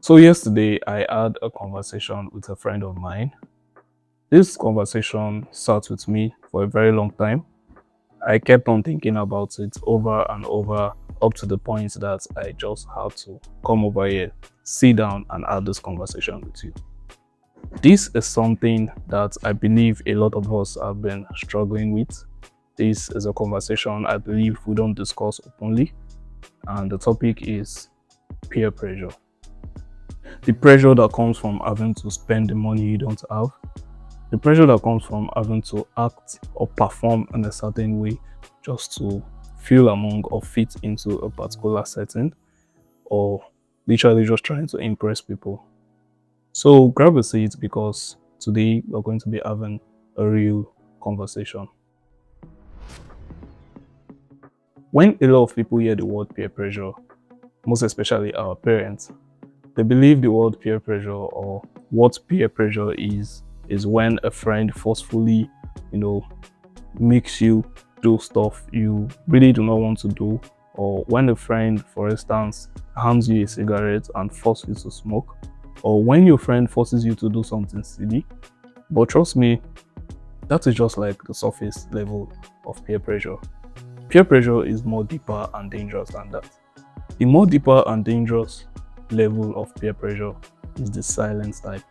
So yesterday I had a conversation with a friend of mine. This conversation sat with me for a very long time. I kept on thinking about it over and over up to the point that I just had to come over here, sit down and have this conversation with you. This is something that I believe a lot of us have been struggling with. This is a conversation I believe we don't discuss openly, and the topic is peer pressure. The pressure that comes from having to spend the money you don't have, the pressure that comes from having to act or perform in a certain way just to feel among or fit into a particular setting, or literally just trying to impress people. So grab a seat because today we're going to be having a real conversation. When a lot of people hear the word peer pressure, most especially our parents, they believe the word peer pressure, or what peer pressure is when a friend forcefully, makes you do stuff you really do not want to do, or when a friend, for instance, hands you a cigarette and forces you to smoke, or when your friend forces you to do something silly. But trust me, that is just like the surface level of peer pressure. Peer pressure is more deeper and dangerous than that. The more deeper and dangerous level of peer pressure is the silent type.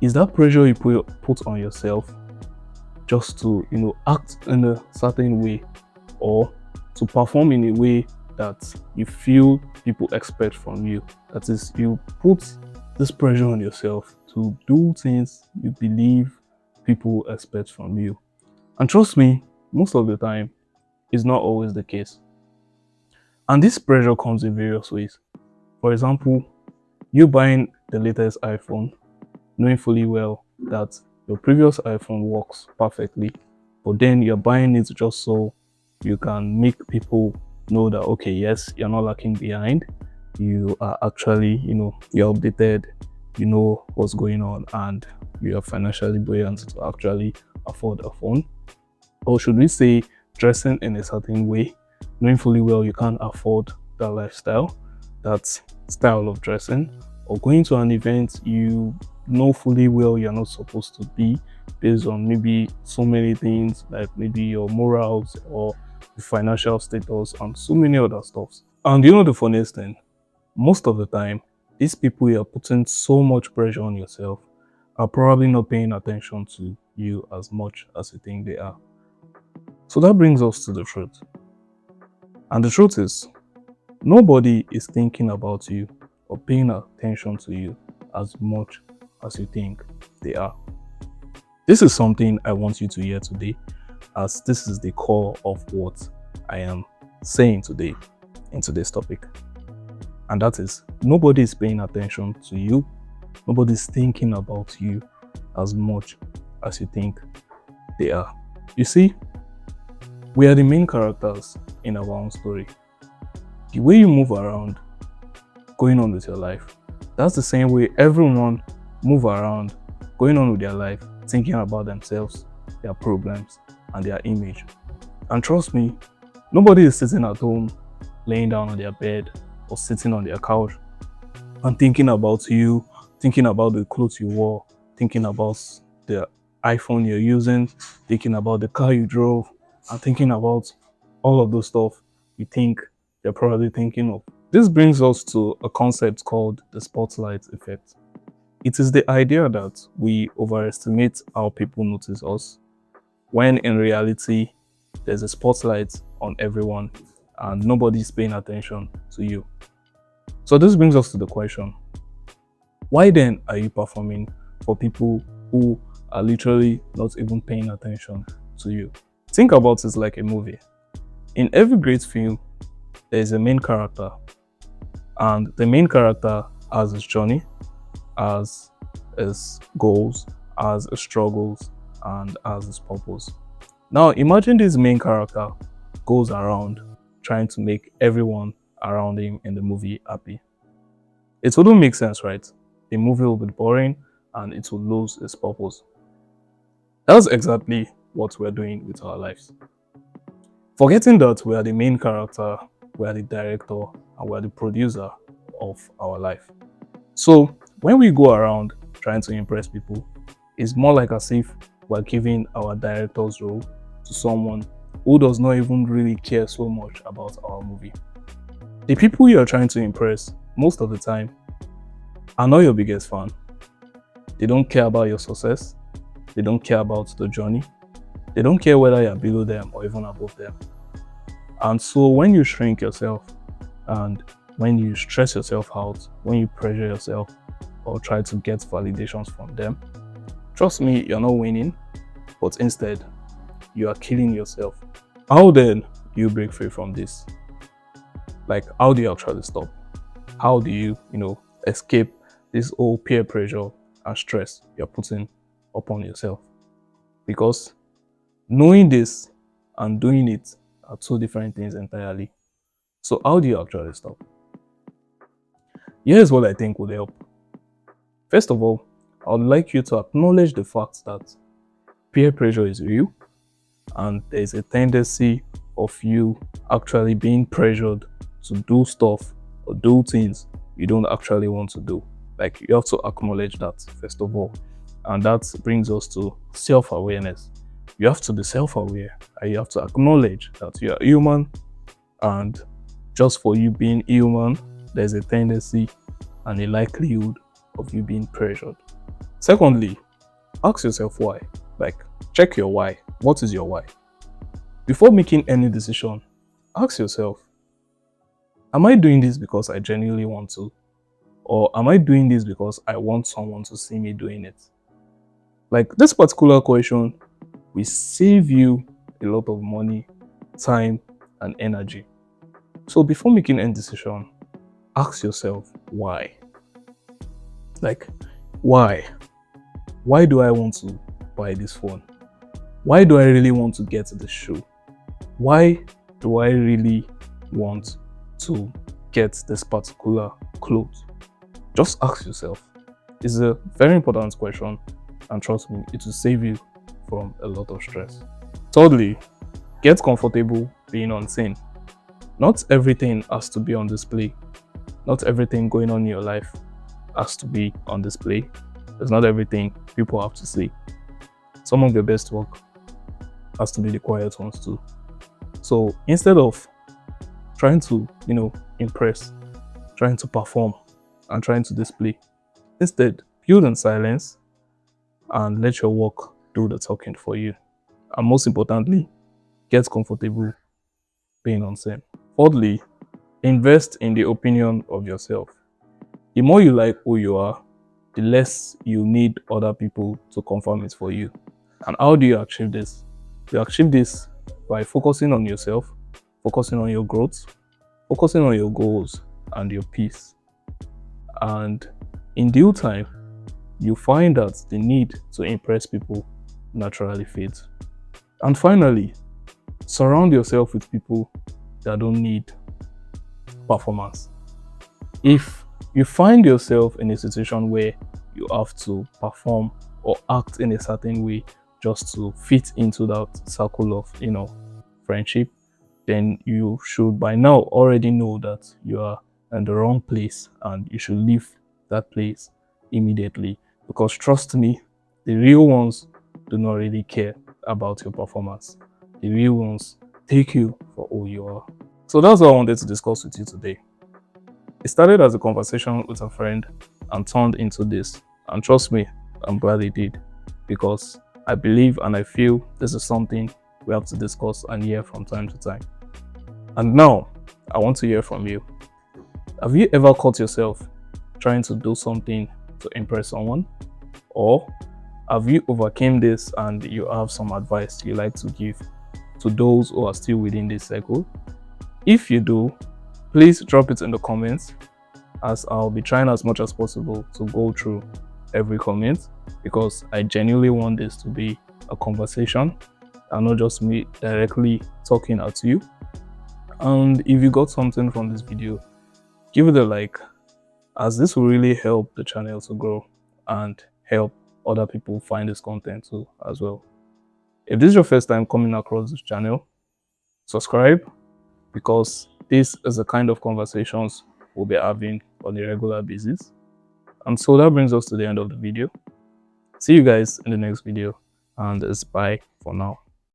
Is that pressure you put on yourself just to act in a certain way, or to perform in a way that you feel people expect from you. That is, you put this pressure on yourself to do things you believe people expect from you. And trust me, most of the time it's not always the case. And this pressure comes in various ways. For example, you buying the latest iPhone, knowing fully well that your previous iPhone works perfectly, but then you're buying it just so you can make people know that, okay, yes, you're not lacking behind. You are actually, you're updated, you know what's going on, and you are financially buoyant to actually afford a phone. Or should we say, dressing in a certain way, knowing fully well you can't afford that lifestyle, that style of dressing, or going to an event you know fully well you're not supposed to be, based on maybe so many things, like maybe your morals or your financial status and so many other stuffs. And the funniest thing, most of the time, these people you are putting so much pressure on yourself are probably not paying attention to you as much as you think they are. So that brings us to the truth. And the truth is, nobody is thinking about you or paying attention to you as much as you think they are. This is something I want you to hear today, as this is the core of what I am saying today in today's topic. And that is, nobody is paying attention to you, nobody is thinking about you as much as you think they are. You see, we are the main characters in our own story. The way you move around, going on with your life, that's the same way everyone move around, going on with their life, thinking about themselves, their problems, and their image. And trust me, nobody is sitting at home, laying down on their bed, or sitting on their couch and thinking about you, thinking about the clothes you wore, thinking about the iPhone you're using, thinking about the car you drove, and thinking about all of those stuff you think they're probably thinking of. This brings us to a concept called the spotlight effect. It is the idea that we overestimate how people notice us, when in reality, there's a spotlight on everyone and nobody's paying attention to you. So this brings us to the question, why then are you performing for people who are literally not even paying attention to you? Think about it like a movie. In every great film, there is a main character, and the main character has his journey, has his goals, has his struggles, and has his purpose. Now imagine this main character goes around trying to make everyone around him in the movie happy. It wouldn't make sense, right? The movie will be boring and it will lose its purpose. That's exactly what we're doing with our lives. Forgetting that we are the main character, we are the director, and we are the producer of our life. So when we go around trying to impress people, it's more like as if we're giving our director's role to someone who does not even really care so much about our movie. The people you're trying to impress, most of the time, are not your biggest fan. They don't care about your success. They don't care about the journey. They don't care whether you're below them or even above them. And so when you shrink yourself and when you stress yourself out, when you pressure yourself or try to get validations from them, trust me, you're not winning, but instead, you are killing yourself. How then do you break free from this? Like, how do you actually stop? How do you, escape this whole peer pressure and stress you're putting upon yourself? Because knowing this and doing it are two different things entirely. So how do you actually stop? Here's what I think would help. First of all, I would like you to acknowledge the fact that peer pressure is real and there's a tendency of you actually being pressured to do stuff or do things you don't actually want to do. Like, you have to acknowledge that first of all. And that brings us to self-awareness. You have to be self-aware and you have to acknowledge that you are human, and just for you being human, there's a tendency and a likelihood of you being pressured. Secondly, ask yourself why. Like, check your why. What is your why? Before making any decision, ask yourself, am I doing this because I genuinely want to? Or am I doing this because I want someone to see me doing it? Like, this particular question will save you a lot of money, time, and energy. So before making any decision, ask yourself why. Like, why? Why do I want to buy this phone? Why do I really want to get the shoe? Why do I really want to get this particular clothes? Just ask yourself. It's a very important question, and trust me, it will save you from a lot of stress. Thirdly, get comfortable being unseen. Not everything has to be on display. Not everything going on in your life has to be on display. There's not everything people have to see. Some of your best work has to be the quiet ones too. So instead of trying to, impress, trying to perform, and trying to display, instead, build in silence and let your work do the talking for you. And most importantly, get comfortable being unseen. Fourthly, invest in the opinion of yourself. The more you like who you are, the less you need other people to confirm it for you. And how do you achieve this? You achieve this by focusing on yourself, focusing on your growth, focusing on your goals and your peace. And in due time, you find that the need to impress people naturally fades. And finally, surround yourself with people that don't need performance. If you find yourself in a situation where you have to perform or act in a certain way just to fit into that circle of, friendship, then you should by now already know that you are in the wrong place and you should leave that place immediately. Because trust me, the real ones do not really care about your performance. The real ones take you for who you are. So that's what I wanted to discuss with you today. It started as a conversation with a friend and turned into this. And trust me, I'm glad it did, because I believe and I feel this is something we have to discuss and hear from time to time. And now, I want to hear from you. Have you ever caught yourself trying to do something to impress someone? Or have you overcome this and you have some advice you like to give to those who are still within this circle? If you do, please drop it in the comments, as I'll be trying as much as possible to go through every comment, because I genuinely want this to be a conversation and not just me directly talking at you. And if you got something from this video, give it a like, as this will really help the channel to grow and help other people find this content too as well. If this is your first time coming across this channel, subscribe, because this is the kind of conversations we'll be having on a regular basis. And so that brings us to the end of the video. See you guys in the next video, and it's bye for now.